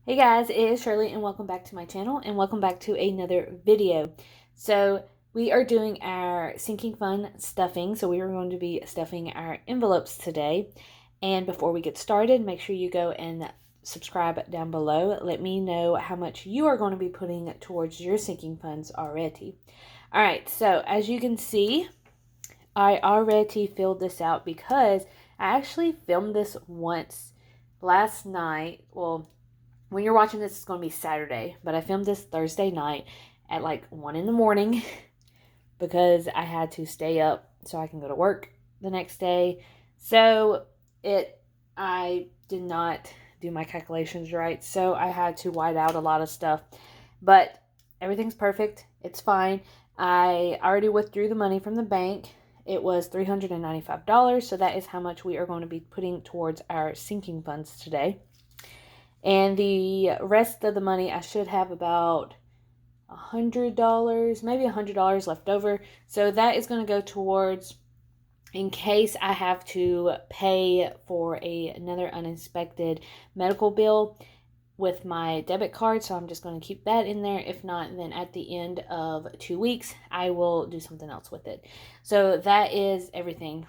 Hey guys, it is Shirley and welcome back to my channel and welcome back to another video. So we are doing our sinking fund stuffing. So we are going to be stuffing our envelopes today. And before we get started, make sure you go and subscribe down below. Let me know how much you are going to be putting towards your sinking funds already. All right, so as you can see, I already filled this out because I actually filmed this once last night. Well, when you're watching this, it's going to be Saturday, but I filmed this Thursday night at like 1 in the morning because I had to stay up so I can go to work the next day. So I did not do my calculations right, so I had to white out a lot of stuff, but everything's perfect. It's fine. I already withdrew the money from the bank. It was $395, so that is how much we are going to be putting towards our sinking funds today. And the rest of the money, I should have about $100, maybe $100 left over. So that is going to go towards, in case I have to pay for another unexpected medical bill with my debit card. So I'm just going to keep that in there. If not, then at the end of 2 weeks, I will do something else with it. So that is everything.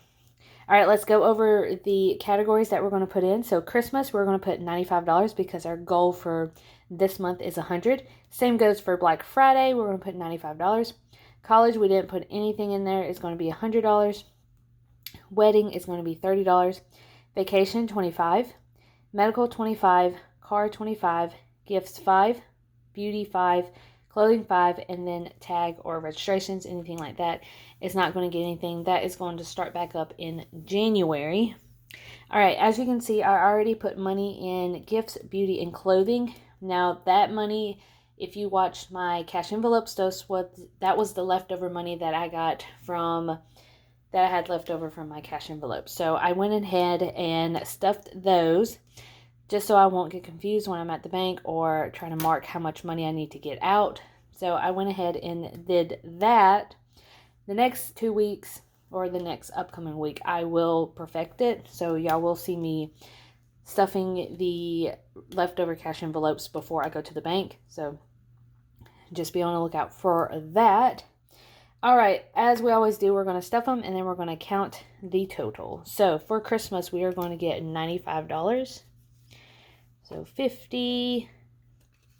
All right, let's go over the categories that we're going to put in. So Christmas, we're going to put $95 because our goal for this month is $100. Same goes for Black Friday. We're going to put $95. College, we didn't put anything in there. It's going to be $100. Wedding is going to be $30. Vacation, $25. Medical, $25. Car, $25. Gifts, $5. Beauty, $5. Clothing, $5. And then tag or registrations, anything like that, is not going to get anything. That is going to start back up in January. All right, as you can see, I already put money in gifts, beauty, and clothing. Now that money, if you watched my cash envelopes, that was the leftover money that I got from, that I had left over from my cash envelope. So I went ahead and stuffed those just so I won't get confused when I'm at the bank or trying to mark how much money I need to get out. So I went ahead and did that. The next 2 weeks, or the next upcoming week, I will perfect it. So y'all will see me stuffing the leftover cash envelopes before I go to the bank. So just be on the lookout for that. All right, as we always do, we're going to stuff them and then we're going to count the total. So for Christmas, we are going to get $95. So 50,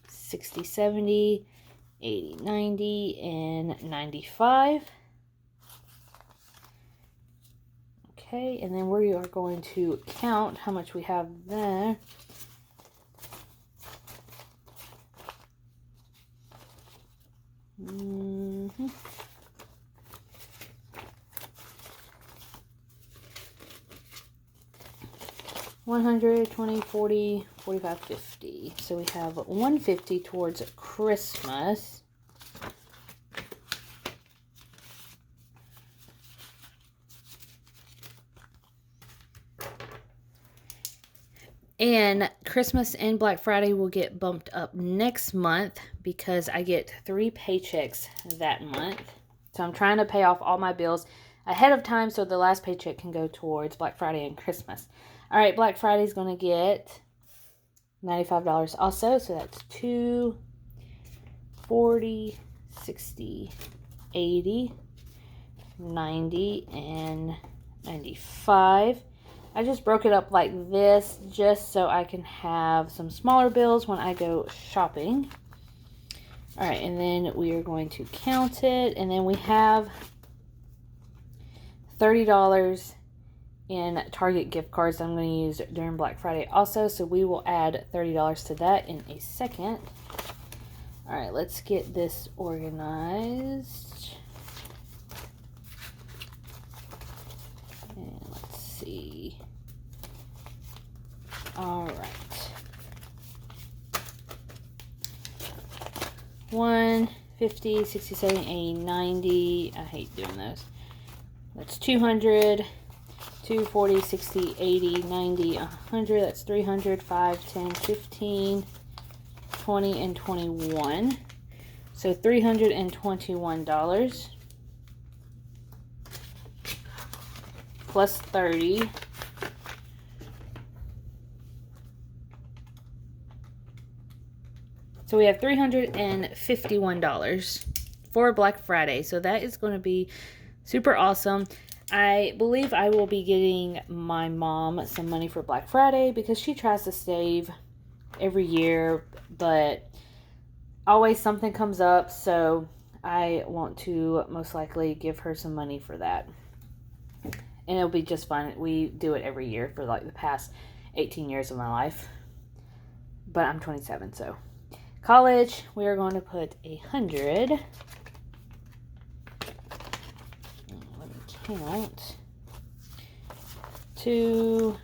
60, 70, 80, 90, and 95. Okay, and then we are going to count how much we have there. Mm-hmm. 100, 20, 40, 45, 50. So we have 150 towards Christmas. And Christmas and Black Friday will get bumped up next month because I get 3 paychecks that month. So I'm trying to pay off all my bills ahead of time so the last paycheck can go towards Black Friday and Christmas. All right, Black Friday is going to get $95 also. So that's 2, 40, 60, 80, 90, and 95. I just broke it up like this just so I can have some smaller bills when I go shopping. All right, and then we are going to count it. And then we have $30 in Target gift cards I'm going to use during Black Friday also. So we will add $30 to that in a second. All right, let's get this organized. And let's see. All right. 1, 50, 60, 70, 80, 90. I hate doing those. That's 200, 240, 60, 80, 90, 100. That's 300, 5, 10, 15, 20, and 21. So $321 plus 30. So we have $351 for Black Friday. So that is going to be super awesome. I believe I will be getting my mom some money for Black Friday because she tries to save every year, but always something comes up, so I want to most likely give her some money for that. And it'll be just fun. We do it every year for like the past 18 years of my life. But I'm 27, so. College, we are going to put 100. Let me count. 2,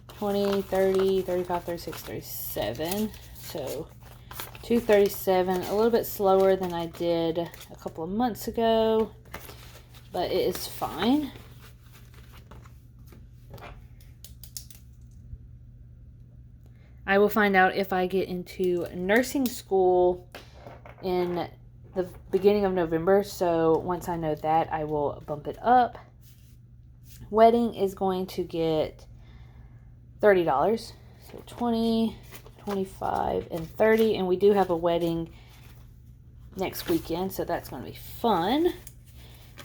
20, 30, 35, 36, 37. So 237, a little bit slower than I did a couple of months ago, but it is fine. I will find out if I get into nursing school in the beginning of November, so once I know that, I will bump it up. Wedding is going to get $30, so 20, 25, and 30, and we do have a wedding next weekend, so that's going to be fun.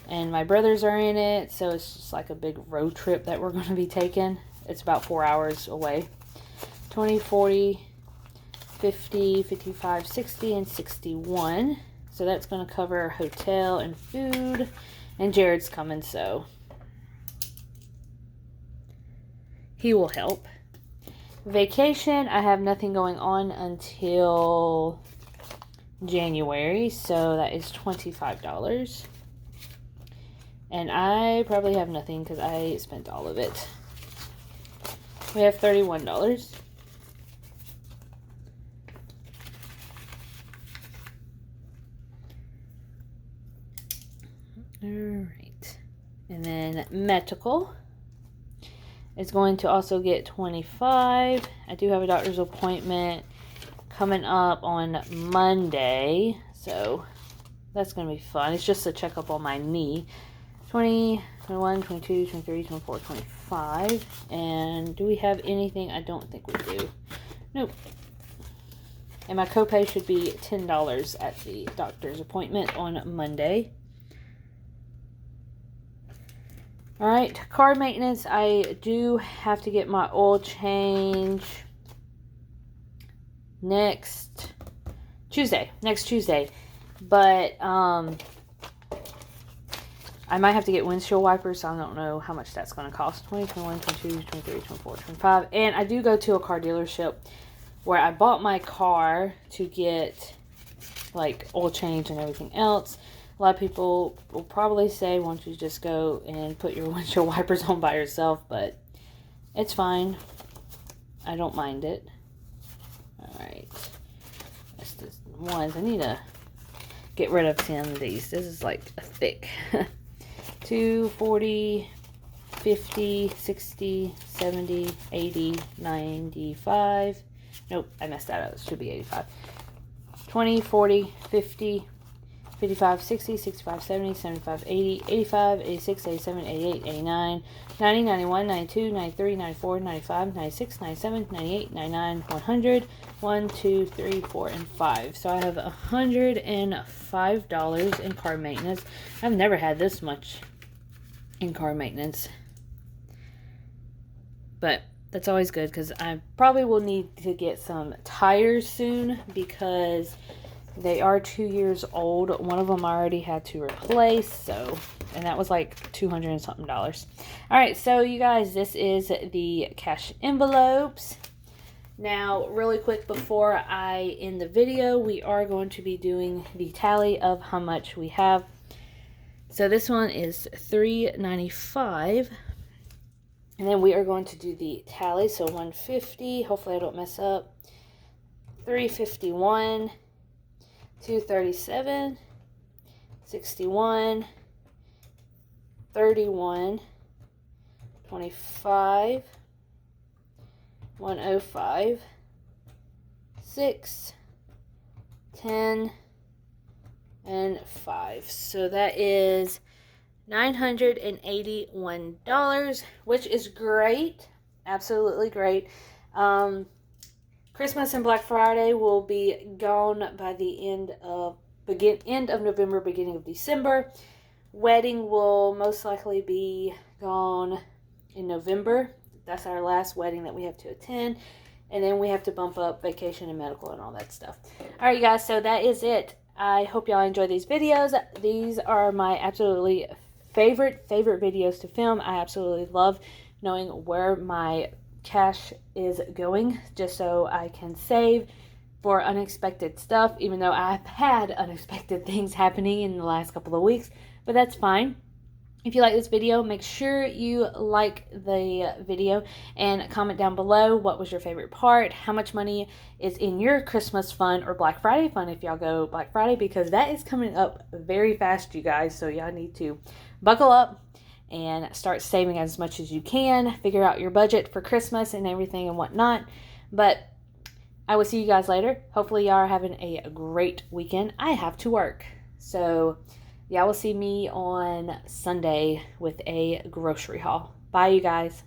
And my brothers are in it, so it's just like a big road trip that we're going to be taking. It's about 4 hours away. 20, 40, 50, 55, 60, and 61. So that's going to cover hotel and food. And Jared's coming, so he will help. Vacation, I have nothing going on until January, so that is $25. And I probably have nothing because I spent all of it. We have $31. Alright. And then medical is going to also get 25. I do have a doctor's appointment coming up on Monday, so that's going to be fun. It's just a checkup on my knee. 20, 21, 22, 23, 24, 25. And do we have anything? I don't think we do. Nope. And my copay should be $10 at the doctor's appointment on Monday. Alright, car maintenance. I do have to get my oil change next Tuesday. But I might have to get windshield wipers, so I don't know how much that's going to cost. 20, 21, 22, 23, 24, 25. And I do go to a car dealership where I bought my car to get like oil change and everything else. A lot of people will probably say, why don't you just go and put your windshield wipers on by yourself, but it's fine. I don't mind it. Alright. That's the ones. I need to get rid of 10 of these. This is like a thick. 2, 40, 50, 60, 70, 80, 95. Nope, I messed that up. It should be 85. 20, 40, 50, 55, 60, 65, 70, 75, 80, 85, 86, 87, 88, 89, 90, 91, 92, 93, 94, 95, 96, 97, 98, 99, 100, 1, 2, 3, 4, and 5. So I have $105 in car maintenance. I've never had this much in car maintenance. But that's always good because I probably will need to get some tires soon because they are 2 years old. One of them I already had to replace, so, and that was like $200 and something. All right, so you guys, this is the cash envelopes. Now, really quick before I end the video, we are going to be doing the tally of how much we have. So this one is $395, and then we are going to do the tally. So 150. Hopefully I don't mess up. 351. 237, 61, 31, 25, 105, 6, 10, and 5. So that is $981, which is great. Absolutely great. Christmas and Black Friday will be gone by the end of November, beginning of December. Wedding will most likely be gone in November. That's our last wedding that we have to attend. And then we have to bump up vacation and medical and all that stuff. All right, guys, so that is it. I hope y'all enjoy these videos. These are my absolutely favorite videos to film. I absolutely love knowing where my cash is going, just so I can save for unexpected stuff, even though I've had unexpected things happening in the last couple of weeks, but that's fine. If you like this video, make sure you like the video and comment down below what was your favorite part, how much money is in your Christmas fund or Black Friday fund if y'all go Black Friday, because that is coming up very fast, you guys, so y'all need to buckle up and start saving as much as you can, figure out your budget for Christmas and everything and whatnot. But I will see you guys later. Hopefully y'all are having a great weekend. I have to work, so y'all will see me on Sunday with a grocery haul. Bye, you guys.